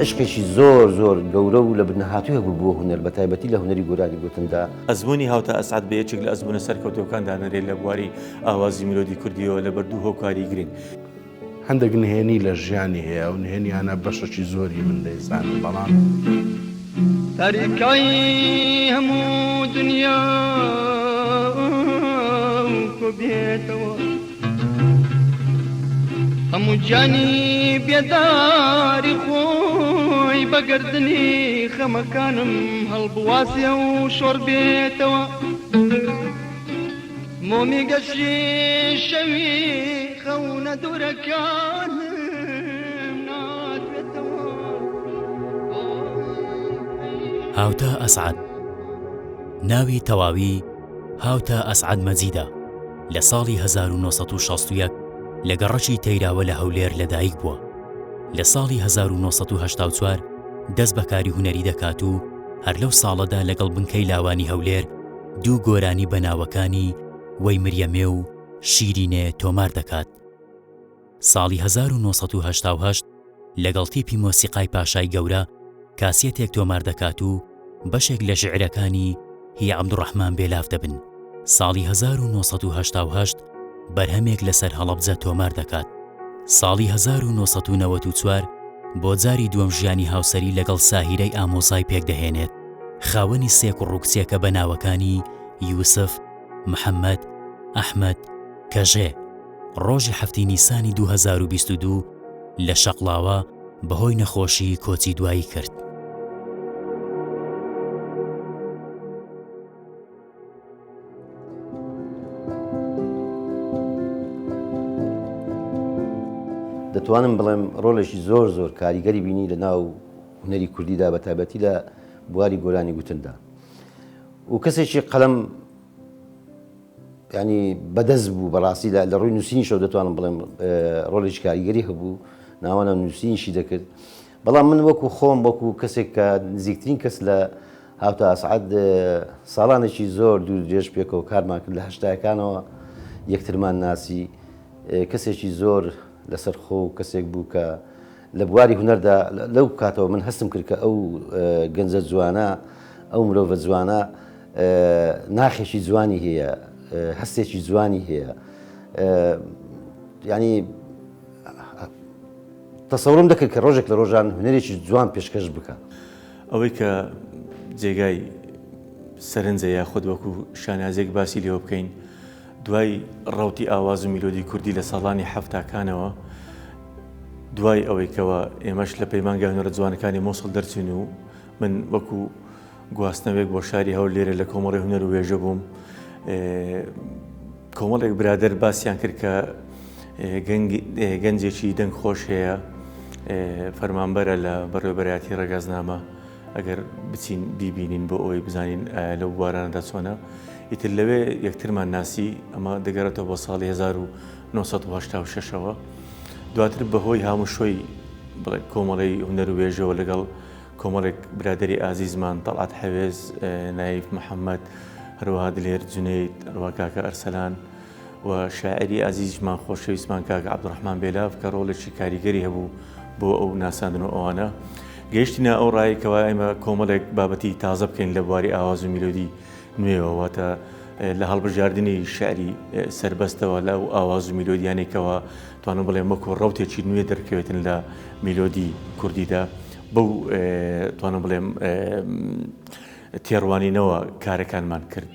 عشقێکی زۆر زۆر گەورە و لە بنەهاتووی هەبوو بۆ هونەر بە تایبەتی لە هونەری گۆرانی گوتندا. ئەزمموی هاوتە ئەسعد بە یەکێک لە ئەزمونە سەرکەوتەوەکاندا نەرێت لە بواری ئاوازی میلۆدی کوردیەوە لە بەردوو هۆکاری گرنگ. هەندێک نهێنی لە ژیانی هەیە و نهێنیانە بەشێکی زۆری من دەیزانم، بەڵام تاریکایی هەموو دنیا کۆ بێتەوە، هەموو جانی بێداری خۆی بەگردنی خەمەکانم هەڵبواسێ و شۆڕ بێتەوە، مۆمی گەشی شەوی خەونە دوورەکانم ناتوێتەوە. هاوتە ئەسعد ناوی تەواوی هاوتە ئەسعد مەجیدە لە ساڵی 1961 لە گەڕەکی تەیراوە لە هەولێر لەدایک بووە. لە ساڵی 1984 دەست بەکاری هونەری دەکات و هەر لەو ساڵەدا لەگەڵ بنکەی لاوانی هەولێر دوو گۆرانی بەناوەکانی وەی مریەمێ و شیرینێ تۆمار دەکات. ساڵی 1988 لەگەڵ تیپی مۆسیقای پاشای گەورە کاسێتێک تۆمار دەکات و بەشێک لە شعرەکانی هی عەبدوڕەحمان بێلاف دەبن. ساڵی 1988 بەرهەمێک لەسەر هەڵەبجە تۆمار دەکات. ساڵی 1994 بۆ جاری دووەم ژیانی هاوسەری لەگەڵ ساهیرەی ئامۆزای پێکدەهێنێت، خاوەنی سێ کوڕووکچێکە بەناوەکانی یوسف، محەممەد، ئەحمەد، کەژێ. ڕۆژی هەفتی نیسانی 2022 لە شەقڵاوە بەهۆی نەخۆشی کۆچی دوایی کرد. دەتوانم بڵێم ڕۆڵێکی زۆر زۆر کاریگەری بینی لە ناو هونەری کوردیدا بە تایبەتی لە بواری گۆرانی گوتندا و کەسێکی قەلەم ینی بەدەست بوو بەڕاستی لە ڕووی نووسینیشەوە دەتوانم بڵێم ڕۆڵێکی کاریگەری هەبوو، ناوانە نووسینیشی دەکرد. بەڵام من وەکو خۆم وەکو کەسێک کە نزیکترین کەس لە هاوتە ئەسعەد ساڵانێکی زۆر دوور درێژ پێکەوە کارمان کرد لە هەشتاکانەوە یەکترمان ناسی، کەسێکی زۆر لەسەر خۆ و کەسێک بوو کە لە بواری هونەردا لەو کاتەوە من هەستم کرد کە ئەو گەنجە جوانە ئەو مرۆڤە جوانە ناخێکی جوانی هەیە، هەستێکی جوانی هەیە، ینی تەسەورم دەکرد کە ڕۆژێک لە ڕۆژان هونەرێکی جوان پێشکەش بکە. ئەوەی کە جێگای سەرنجە یاخود وەکو شانازێک باسی لێوە بکەین، دوای ڕاوتی ئاواز و میلۆدی کوردی لە ساڵانی هەفتاکانەوە، دوای ئەوەی کەوە ئێمەش لە پەیمانگای هونەرە جوانەکانی مۆسڵ دەرچین و من وەکو گواستنەوەیەک بۆ شاری هەولێرە لە کۆمەڵی هونەر و وێژە بووم، کۆمەڵێک برادەر باسییان کرد کە گەنجێکی دەنگ خۆش هەیە، فەرمانبەرە لە بەڕێوەبەرایەتی ڕێگازنامە، ئەگەر بچین بیبینین بۆ ئەوەی بزانین لەو بوارانەدا چۆنە. ئیتر لەوێ یەکترمان ناسی، ئەمە دەگەڕێتەوە بۆ ساڵی 1986ەوە. دواتر بەهۆی هاموشۆی کۆمەڵی هونەر و وێژەوە لەگەڵ کۆمەڵێک برادری ئازیزمان تەڵعات حەوێز، نایف محەممەد، هەروەها دلێر جونەید، هەروەها کاکە ئەرسەلان و شاعری ئازیزمان خۆشەویستمان کاکە عەبدوڕەحمان بێلاف کە ڕۆڵێکی کاریگەری هەبوو بۆ ئەو ناساندن و ئەوانە. گەیشتینە ئەو ڕایەکەوە ئێمە کۆمەڵێک بابەتی تازە بکەین لە بواری ئاواز و میلۆدی نوێەوە، واتە لە هەڵبژاردننی شعری سربەستەوە لەو ئاواز و میلۆدیانێکەوە توانم بڵێم وەکو ڕەوتێکی نوێ دەرکەوێتن لە میلۆدی کوردیدا، بەو توانم بڵێم تێڕوانینەوە کارەکانمان کرد.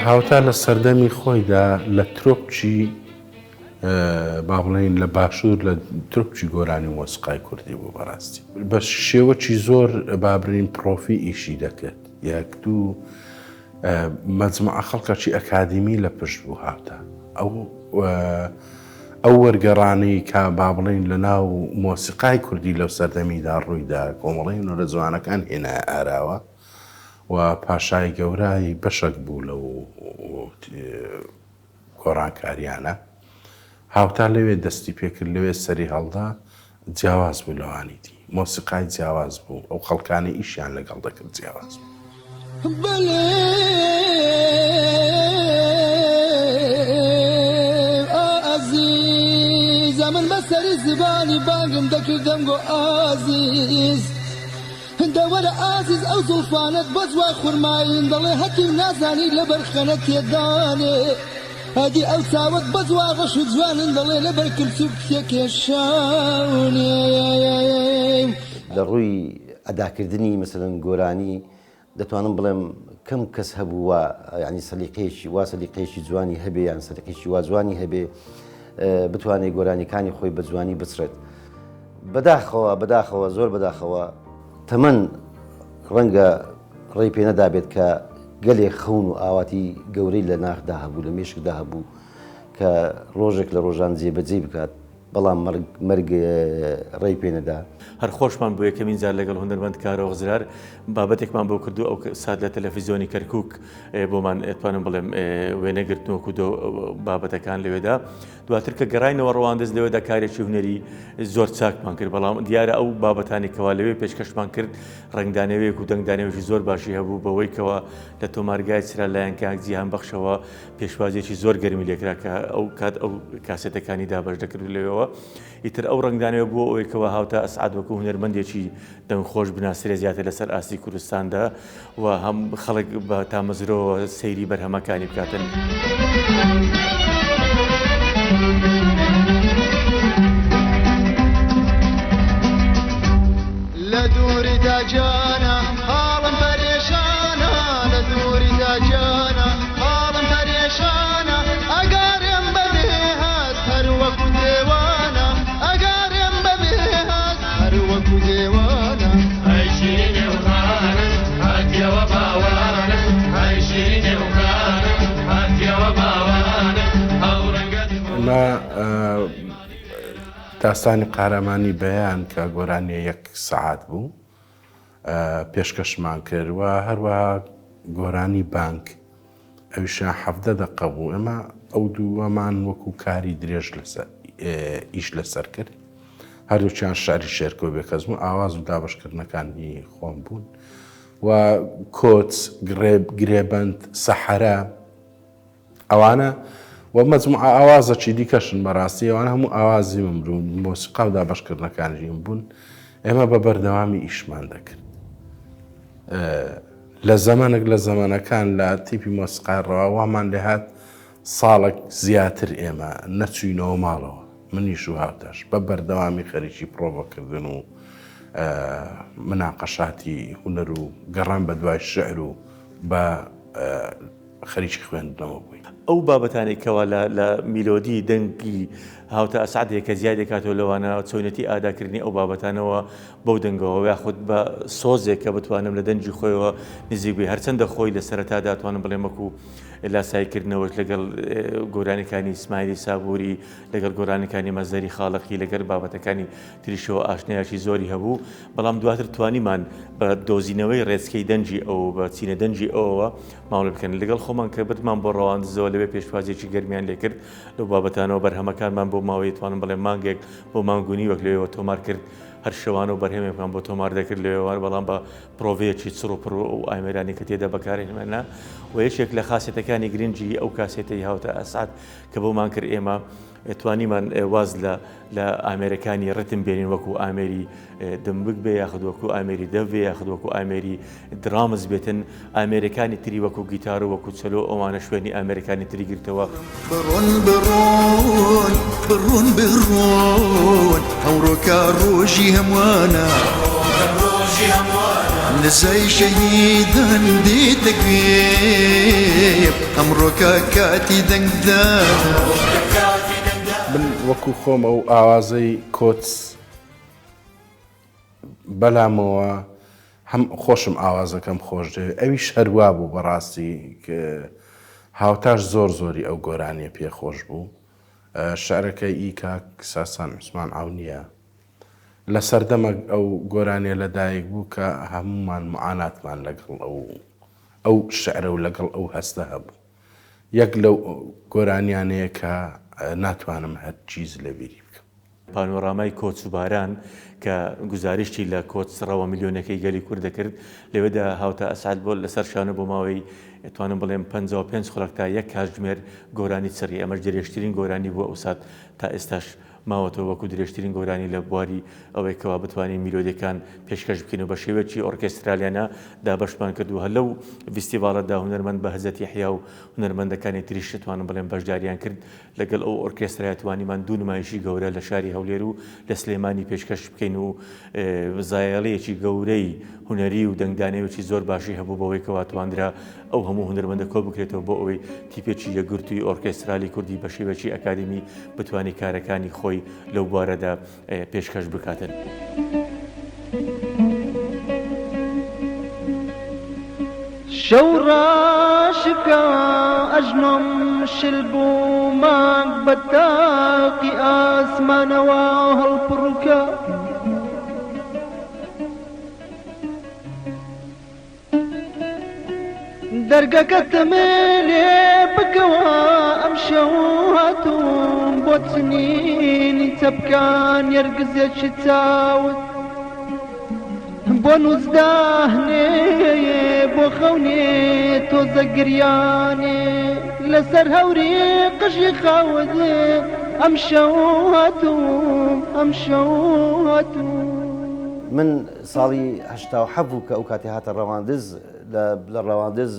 هاوتا لە سەردەمی خۆیدا لە ترۆپچی با بڵێن لە باشوور لە ترۆپچی گۆرانی مۆسیقای کوردی بوو بەڕاستی بە شێوەکی زۆر بابرین پرۆفی ئیشی دەکرد. یەک دوو مەجموعە خەڵکەکی ئەکادمی لە پشت بوو هاوتا. ئەو ئەو وەرگەڕانەی کە با بڵێن لە ناو مۆسیقای کوردی لەو سەردەمیدا ڕوویدا کۆمەڵی نۆرە جوانەکان هێنا ئاراوە و پاشای گەورای بەشێک بوو لەو گۆڕانکاریانە هاوتا لەوێ دەستی پێکرد لەوێ سەری هەڵدا جیاواز بوو لەوانی دی مۆسیقای جیاواز بوو ئەو خەڵکانی ئیشیان لەگەڵ دەکرد جیاواز بوو من بەسەری زبانی بانگم دەکردم گۆ ئازیز هەندەوەرە ئازیز ئەو زوڵفانت بە جوای خوڕماین دەڵێ هەتیم نازانی لەبەر خەنە تێدانێ هەدی ئەو چاوت بە جوای ڕەش و جوانن دەڵێ لەبەر کلسوب کێکێشاونێ لە ڕووی ئەداکردنی مەسەلەن گۆرانی دەتوانم بڵێم کەم کەس هەبوو وە ینی سەلیقەیەکی جوانی هەبێ یان سەلیقەیەکی وا جوانی هەبێ بتوانێت گۆرانیەکانی خۆی بە جوانی بچڕێت بەداخەوە زۆر بەداخەوە تەمەەن ڕەنگە ڕێی پێ نەدابێت کە گەلێک خەون و ئاواتی گەورەی لە ناخدا هەبوو لە مێشکدا هەبوو کە ڕۆژێک لە ڕۆژان جێبەجێ بکات بەڵام مەرگ ڕێی پێ نەدا هەر خۆشمان بۆ یەکەمین جار لەگەڵ هونەرمەند کارەوە غزرار بابەتێکمان بۆ کردو ئەو سات لە تەلەڤیزیۆنی کەرکووک بۆمان ئەتوانم بڵێم وێنەگرتنەوەکو بابەتەکان لەوێدا دواتر کە گەڕاینەوە ڕەواندز لەوێدا کارێکی هونەری زۆر چاکمان کرد بەڵام دیارە ئەو بابەتانی کەوا لەوێ پێشکەشمان کرد ڕنگدانەوەیەک و دەنگدانەوەیەکی زۆر باشی هەبوو بەوەی کەوا لە تۆمارگای چرا لایەن کاک جیهان بەخشەوە پێشوازێکی زۆر گەرمی لێکرا کە ئەو کات ئەو کاسێتەکانی دابەش دەکرد لەوێەوە ئیتر ئەو ڕنگدانەوە بووە ئەوەی کەوا هاوتا ئەسعاد وەکو هونەرمەندێکی دەنگخۆش بناسرێ زیاتر لەسەر ئاستی کوردستاندا و هەم خەڵک بە تامەزرەوە سەیری بەرهەمەکانی بکاتن. لە دووری داجانە هاڵم پەرێشانە لە دووری داجانە هاڵم پەرێشانە ئەگەرێم بەبێ هات هەر وەکو دێوانە ئەگەرێم بەبێ هات هەر وەکو دێوانە ئەی شیرینێ وخانم هاتیەوە باوانم ئەی شیرینێ وخانم هاتیەوە باوانم ئەو ڕەنگەت داستانی قارەمانی بەیان کە گۆرانی 1 سەعات بوو پێشکەشمان کرد و هەروەها گۆرانی بانک ئەویشیان 17 دقە بوو ئێمە ئەو دووەمان وەکو کاری درێژ ئیش لەسەر کرد هەردووچیان شاری شێرکۆ بێکەس بوو ئاواز و دابشکردنەکانی خۆم بوون و کۆچ گرێبەند سەحەرا ئەوانە و مەجموع ئاوازەکی دیکەشن بەڕاستی ئەوانە هەموو ئاوازی من بوون مۆسیقا و دابشکردنەکانیان بوون ئێمە بە بەردەوامی ئیشمان دەکرد لە زەمانێک لە زەمانەکان لە تیپی مۆسیقای ڕەوامان لێهات ساڵێک زیاتر ئێمە نەچوینەوە ماڵەوە منیش و هاوتاش بە بەردەوامی خەریکی پرۆڤەکردن و مناقەشاتی هونەر و گەڕان بە دوای شعر و بە خەریکی خوێندنەوە بووین. ئەو بابەتانی کەوا لە میلۆدی دەنگی هاوتا ئەسعادێک کە زیادی کاتەوە لەوانە چۆنەتی ئاداکردنی ئەو بابەتانەوە بەو دەنگەوە یاخود بە سۆزێک کە بتوانم لە دەنجی خۆیەوە نزیک بێ هەرچەندە خۆی لە سەرەتادا توانم بڵێم وەکو لاسایکردنەوەش لەگەڵ گۆرانەکانی ئیسماعیلی سابووری لەگەڵ گۆرانەکانی مەزەری خاڵقی لەگەڵ بابەتەکانی تریشەوە ئاشنایەکی زۆری هەبوو بەڵام دواتر توانیمان بە دۆزینەوەی ڕێچکەی دەنجی ئەو بە چینە دەنجی ئەوەوە ماوڵ بکەن لەگەڵ خۆمان کە بتمان بۆ ڕەواندزەوە لەوێ پێشوازێکی گەرمیان لێکرد لەو بابەتانەوە بەرهەمەکانمان بۆ ماوەی توانم بڵێم مانگێک بۆ مانگونی وەک لەوێەوە تۆمار کرد هەر شەوان و بەرهەمێکمان بۆ تۆمار دەکرد لەوێوان بەڵام بە پرۆڤەیەکی چڕوپڕ و ئایمێرانی کە تێدا بەکارهێنمەنا و یەکێک لە خاسێتەکانی گرنگی ئەو کاسێتەی هاوتا ئەسعاد کە بۆمان کرد ئێمە توانیمان واز لە ئامێرەکانی ڕتم بێنین وەکو ئامێری دمبک بێ یاخود وەکو ئامێری دەڤێ یاخود وەکو ئامێری درامز بێتن ئامێرەکانی تری وەکو گیتار و وەکو چەلۆ ئەوانە شوێنی ئامێرەکانی تری گرتەوە بڕۆن بڕۆن بڕۆن بڕۆن ئەوڕۆکە ڕۆژی هەمووانە نزای شەهیدان دێتەگوێ ئەمڕۆکە کاتی دەنگدانە من وەکو خۆم ئەو ئاوازەی کۆچ بەلامەوە هەم خۆشم ئاوازەکەم خۆش دەوێت ئەویش هەروە بوو بەڕاستی کە هاوتاش زۆری ئەو گۆرانیە پێخۆش بوو شعرەکەی ئیکاک ساسان عوسمان عونیە لە سەردەمە ئەو گۆرانیە لەدایک بوو کە هەمومان معاناتمان لەگەڵ ئەو شعرە و لەگەڵ ئەو هەستە هەبوو. یەک لەو گۆرانیانەیە کە ناتوانم هەر چیز لە بیری بکەم. پانۆڕامای کۆچ و باران کە گزارشتی لە کۆچڕەوە میلیۆنەکەی گەلی کورد دەکرد لەوێدا هاوتە ئەسعد بۆ لەسەر شانە بۆ ماوەی توانم بڵێم 55 خولەک تا یەک کاتژمێر گۆرانی چڕی ئەمەش درێژترین گۆرانی بووە ئەو سات تا ئێستاش ماوەتەوە وەکو درێژترین گۆرانی لە بواری ئەوەی کەوا بتوانین میلۆدیەکان پێشکەش بکەین و بە شێوەیەکی ئۆرکێسترالیانە دابەشمان کردووە لەو فیستیڤاڵەدا هونەرمەند بە هەزەتی حیا و هونەرمەندەکانی تریش توانم بڵێم بەشداریان کرد لەگەڵ ئەو ئۆرکێسترای توانیمان دوو نمایشی گەورە لە شاری هەولێر و لە سلێمانی پێشکەش بکەین و زایەڵەیەکی گەورەی هونەری و دەنگدانەیەکی زۆر باشی هەبوو بەوەی کەوا توانرا ئەو هەموو هونەرمەندە کۆ بکرێتەوە بۆ ئەوەی تیپێکی یەکگرتووی ئۆرکێسترالی کوردی بە شێوەیەکی ئەکادمی بتوانی کارەکانی خۆی لەو بوارەدا پێشکەش بکاتن. شەو ڕاشکە ئەژنۆم شل بوو مانگ بە تاقی ئاسمانەوە هەڵپڕکە دەرگەکە تەمێنێ بکەوە ئەم شەو هاتووم بۆ چنینی چەپکان یەرگزێکی چاوت بۆ نوزداهنێ بۆ خەونێ تۆزە گریانێ لەسەر هەوری قژی خاوەدێ ئەم شەو هاتووم ئەم شەو هاتووم. من ساڵی 1970 بوو کە ئەو کاتی هاتە ڕەواندز لە ڕەواندز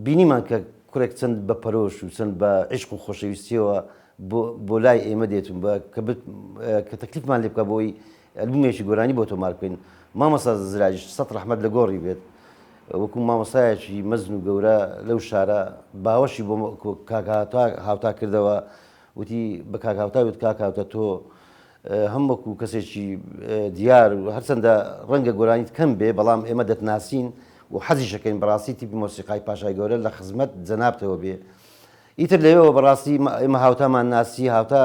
بینیمان کە کوڕێک چەند بە پەرۆش و چەند بە عیشق و خۆشەویستیەوە بۆ لای ئێمە دێتون کە تەکلیفمان لێ بکە بۆی ئەلبومێکی گۆرانی بۆ تۆمار بکەین. مامەستا زراجش سەد ڕەحمەت لە گۆڕی بێت وەکو مامەسایەکی مەزن و گەورە لەو شارە باوەشی بۆ کاک هاوتا کردەوە وتی بە کاک هاوتا وت کاک هاوتە تۆ هەم وەکو کەسێکی دیار و هەرچەندە ڕەنگە گۆرانیت کەم بێ بەڵام ئێمە دەتناسین و حەزی شەکەین بەڕاستی تیپی مۆسیقای پاشای گەورە لە خزمەت جەنابتەوە بێ. ئیتر لەوێەوە بەڕاستی ئێمە هاوتامان ناسی هاوتا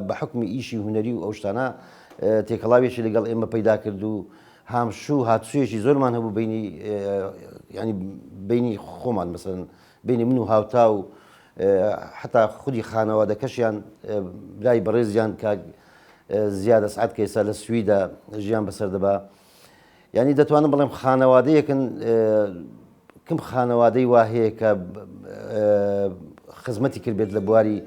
بە حکمی ئیشی هونەری و ئەو شتانە تێکەڵاوێکی لەگەڵ ئێمە پەیدا کرد و هامشوو هاتوویەکی زۆرمان هەبوو بینی ینی بینی خۆمان مەسەن بینی من و هاوتا و حتا خودی خانەوادەکەشیان برای بەڕێزیان کاک زیادە سعات کە ئێستا لە سویدا ژیان بەسەر دەبا. ینی دەتوانم بڵێم خانەوادەیەکن کەم خانەوادەی وا هەیە کە خزمەتی کرد بێت لە بواری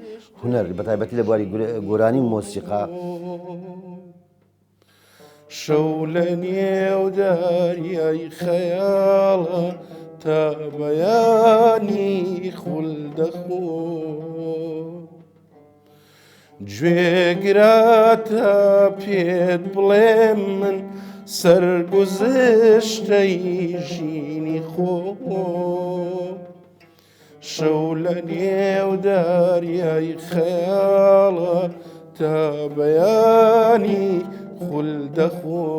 هونەر بەتایبەتی لە بواری گۆرانی و مۆسیقا. شەو لە نێو داریای خەیاڵە تا بەیانی خوڵ دەخۆ گوێگراتە پێت بڵێ من سەرگوزشتەی ژینی خۆ شەو لە نێو داریای خەیاڵە تا بەیانی خوڵ دەخۆ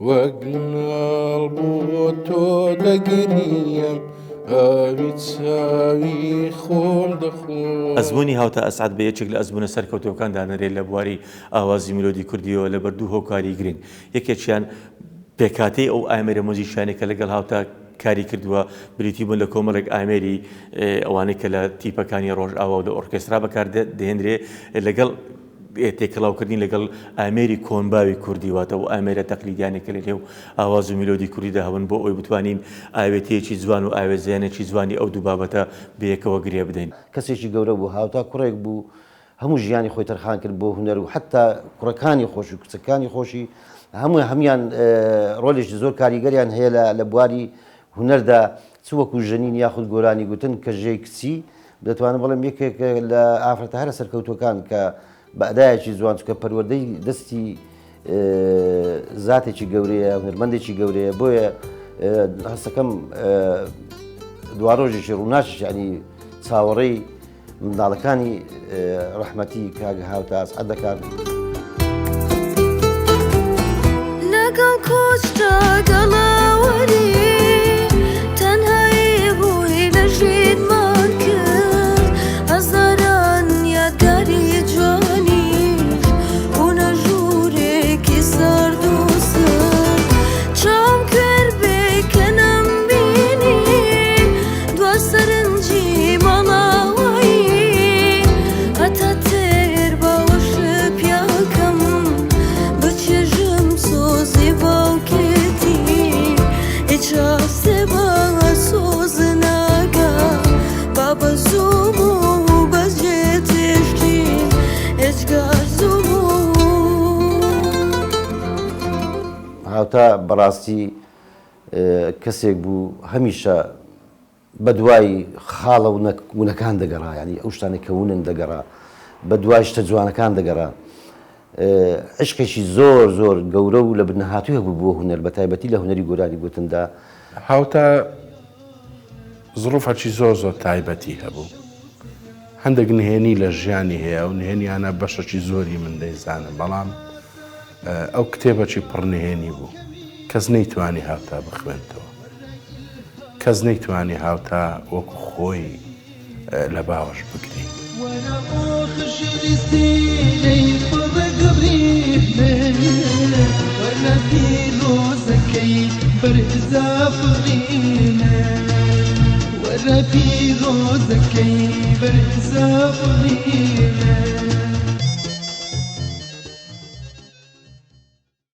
وەک مناڵ بۆ تۆ دەگریم ئاوی چاوی خۆم دەخۆ. ئەزمموی هاوتە ئەسعد بە یەکێک لە ئەزمونە سەرکەوتەوەکان دانەرێت لە بواری ئاوازی میلۆدی کوردیەوە لە بەردوو هۆکاری گرنگ. یەکێکیان پێکاتەی ئەو ئامێرە مۆزیشیانێک کە لەگەڵ هاوتا کاری کردووە بریتی بوون لە کۆمەڵێک ئامێری ئەوانەی کە لە تیپەکانی ڕۆژ ئاوا و لە ئۆرکێسترا بەکار دێنرێ لەگەڵ تێکەڵاوکردنی لەگەڵ ئامێری کۆنباوی کوردی واتە و ئامێرە تەقلیدیانێکە لە نێو ئاواز و میلۆدی کوردیدا هەبن بۆ ئەوی بتوانین ئاوێتەیەکی جوان و ئاوێزیانێکی جوانی ئەو دوو بابەتە بەیەکەوە گرێ بدەین. کەسێکی گەورە بوو هاوتا کوڕێک بوو هەموو ژیانی خۆی تەرخان کرد بۆ هونەر و حتا کوڕەکانی خۆش و کچەکانی خۆشی هەمویان ڕۆلێکی زۆر کاریگەریان هەیە لە بواری هونەردا چ وەکو ژەنین یاخود گۆرانی گوتن کە ژێی کچی دەتوانم بڵێم یەکێک لە ئافرەتە هەرە سەرکەوتوەکان کە بەئەدایەکی جوان کە پەروەردەی دەستی زاتێکی گەورەیە هونەرمەندێکی گەورەیە بۆیە هەستەکەم دوڕۆژێکی ڕووناچی ینی چاوەڕێی منداڵەکانی ڕەحمەتی کاک هاوتە ئەسعەد دەکات. لەگەڵ کۆچدا گەڵاوەری تەنهایی بووی لە ژیرمان هاوتا بەڕاستی کەسێک بوو هەمیشە بە دوای خاڵە و وونەکان دەگەڕا، ینی ئەو شتانێک کە ونن دەگەڕا، بە دوای شتە جوانەکان دەگەڕا. عشقێکی زۆر زۆر گەورە و لە بنەهاتوویە بوو بۆ هونەر، بە تایبەتی لە هونەری گۆرانی گوتندا. هاوتا زڕوفەکی زۆر زۆر تایبەتی هەبوو. هەندێک نهێنی لە ژیانی هەیە و نهێنیانە بەشەکی زۆری من دەیزانم، بەڵام ئەو کتێبەکی پڕنهێنی بوو. کەس نەیتوانی هاوتا بخوێنتەوە، کەس نەیتوانی هاوتا وەکو خۆی لە باوەش بگری. وانا اخر لسيني فرق بريمه وانا في روزكي برزا فريمه وانا في روزكي برزا فريمه